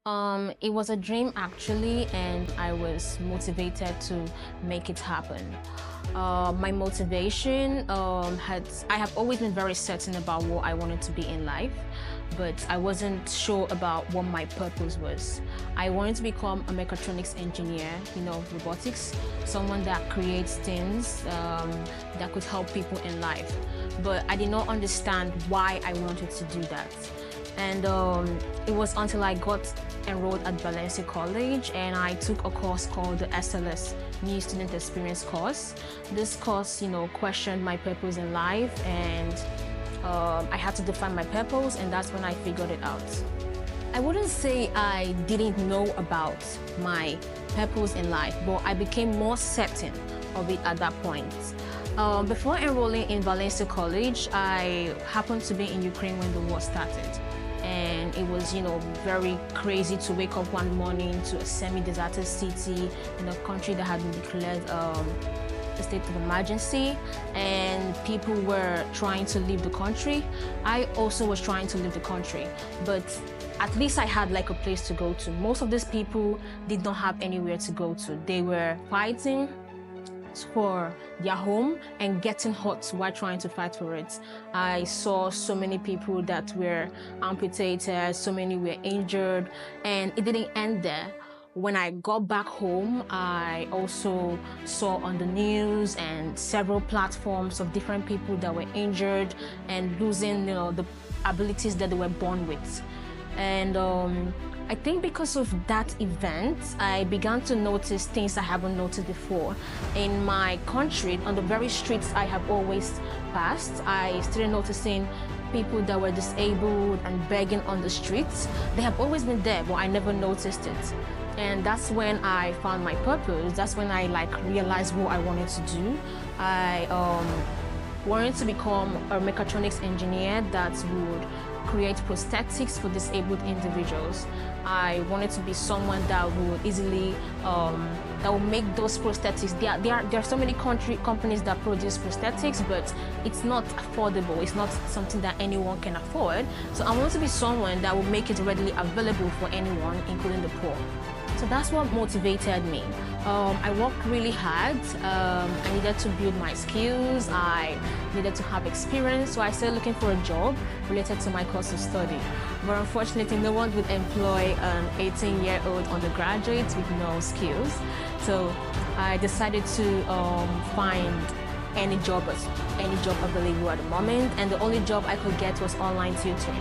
It was a dream actually, and I was motivated to make it happen. My motivation I have always been very certain about what I wanted to be in life, but I wasn't sure about what my purpose was. I wanted to become a mechatronics engineer, robotics, someone that creates things that could help people in life. But I did not understand why I wanted to do that. And it was until I got enrolled at Valencia College and I took a course called the SLS, New Student Experience course. This course, questioned my purpose in life, and I had to define my purpose, and that's when I figured it out. I wouldn't say I didn't know about my purpose in life, but I became more certain of it at that point. Before enrolling in Valencia College, I happened to be in Ukraine when the war started. And it was, very crazy to wake up one morning to a semi-deserted city in a country that had been declared a state of emergency, and people were trying to leave the country. I also was trying to leave the country, but at least I had like a place to go to. Most of these people did not have anywhere to go to. They were fighting for their home and getting hurt while trying to fight for it. I saw so many people that were amputated, so many were injured, and it didn't end there. When I got back home, I also saw on the news and several platforms of different people that were injured and losing, the abilities that they were born with. And I think because of that event, I began to notice things I haven't noticed before. In my country, on the very streets I have always passed, I started noticing people that were disabled and begging on the streets. They have always been there, but I never noticed it. And that's when I found my purpose. That's when I realized what I wanted to do. I wanted to become a mechatronics engineer that would create prosthetics for disabled individuals. I wanted to be someone that would easily, that would make those prosthetics. There are so many companies that produce prosthetics, but it's not affordable. It's not something that anyone can afford. So I wanted to be someone that would make it readily available for anyone, including the poor. So that's what motivated me. I worked really hard. I needed to build my skills. I needed to have experience. So I started looking for a job related to my course of study. But unfortunately, no one would employ an 18-year-old undergraduate with no skills. So I decided to find any job available at the moment, and the only job I could get was online tutoring.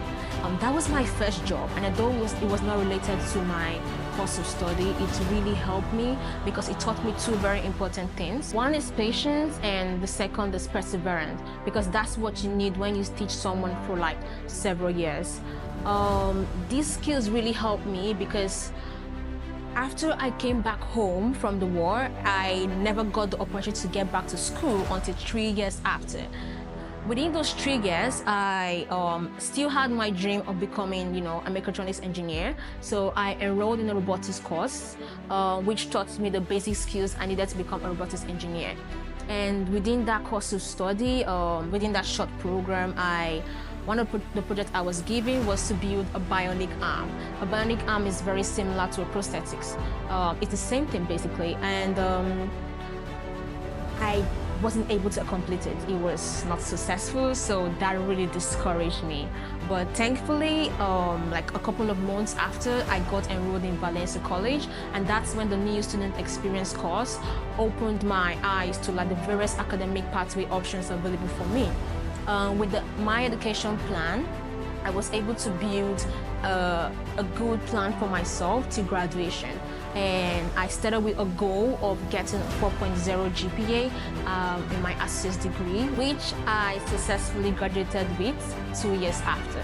That was my first job, and although it was not related to my course of study, it really helped me because it taught me two very important things. One is patience, and the second is perseverance, because that's what you need when you teach someone for several years. These skills really helped me because after I came back home from the war, I never got the opportunity to get back to school until 3 years after. Within those 3 years, I still had my dream of becoming, a mechatronics engineer. So I enrolled in a robotics course, which taught me the basic skills I needed to become a robotics engineer. And within that course of study, within that short program, one of the projects I was given was to build a bionic arm. A bionic arm is very similar to a prosthetics. It's the same thing basically, and I wasn't able to complete it. It was not successful, so that really discouraged me. But thankfully, a couple of months after, I got enrolled in Valencia College, and that's when the New Student Experience course opened my eyes to the various academic pathway options available for me. With my education plan, I was able to build a good plan for myself to graduation. And I started with a goal of getting a 4.0 GPA in my associate's degree, which I successfully graduated with 2 years after.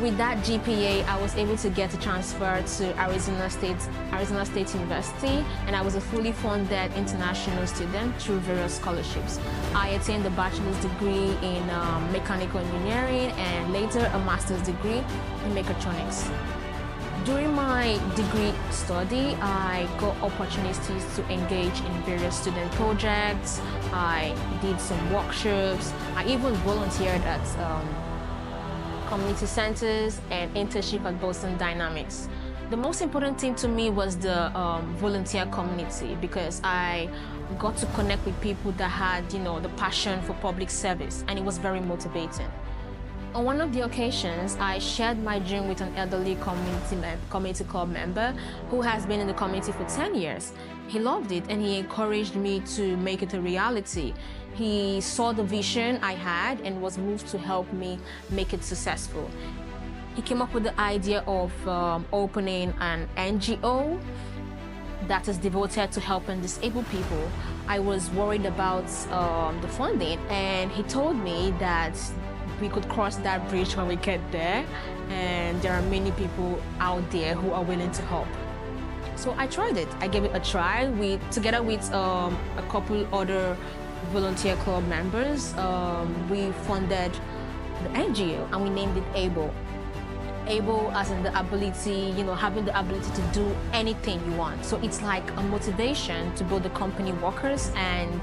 With that GPA, I was able to get a transfer to Arizona State University, and I was a fully funded international student through various scholarships. I attained a bachelor's degree in mechanical engineering and later a master's degree in mechatronics. During my degree study, I got opportunities to engage in various student projects. I did some workshops. I even volunteered at community centers and internship at Boston Dynamics. The most important thing to me was the volunteer community, because I got to connect with people that had, the passion for public service, and it was very motivating. On one of the occasions, I shared my dream with an elderly community club member who has been in the community for 10 years. He loved it and he encouraged me to make it a reality. He saw the vision I had and was moved to help me make it successful. He came up with the idea of opening an NGO that is devoted to helping disabled people. I was worried about the funding, and he told me that we could cross that bridge when we get there, and there are many people out there who are willing to help. So I tried it. I gave it a try. Together with a couple other volunteer club members, we funded the NGO and we named it ABLE. Able as in the ability, having the ability to do anything you want. So it's like a motivation to both the company workers and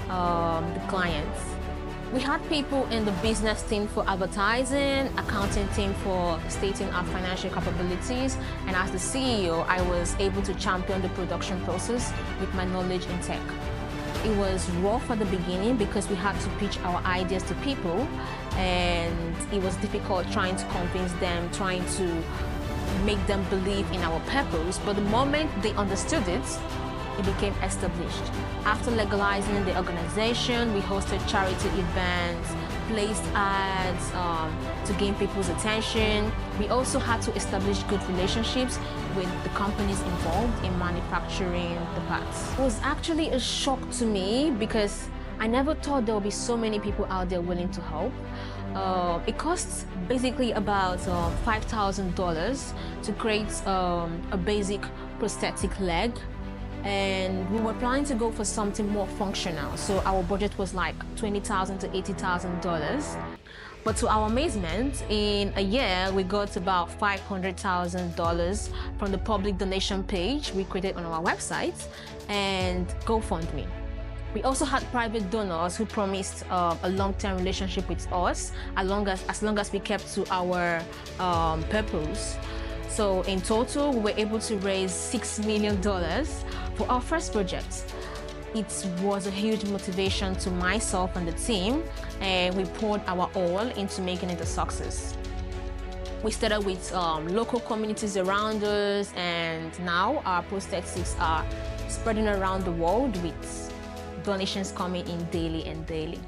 the clients. We had people in the business team for advertising, accounting team for stating our financial capabilities, and as the CEO, I was able to champion the production process with my knowledge in tech. It was rough at the beginning because we had to pitch our ideas to people, and it was difficult trying to convince them, trying to make them believe in our purpose. But the moment they understood it, it became established. After legalizing the organization, we hosted charity events, placed ads to gain people's attention. We also had to establish good relationships with the companies involved in manufacturing the parts. It was actually a shock to me because I never thought there would be so many people out there willing to help. It costs basically about $5,000 to create a basic prosthetic leg. And we were planning to go for something more functional. So our budget was like $20,000 to $80,000. But to our amazement, in a year, we got about $500,000 from the public donation page we created on our website and GoFundMe. We also had private donors who promised a long-term relationship with us as long as we kept to our purpose. So in total, we were able to raise $6 million for our first project. It was a huge motivation to myself and the team, and we poured our all into making it a success. We started with local communities around us, and now our prosthetics are spreading around the world with donations coming in daily and daily.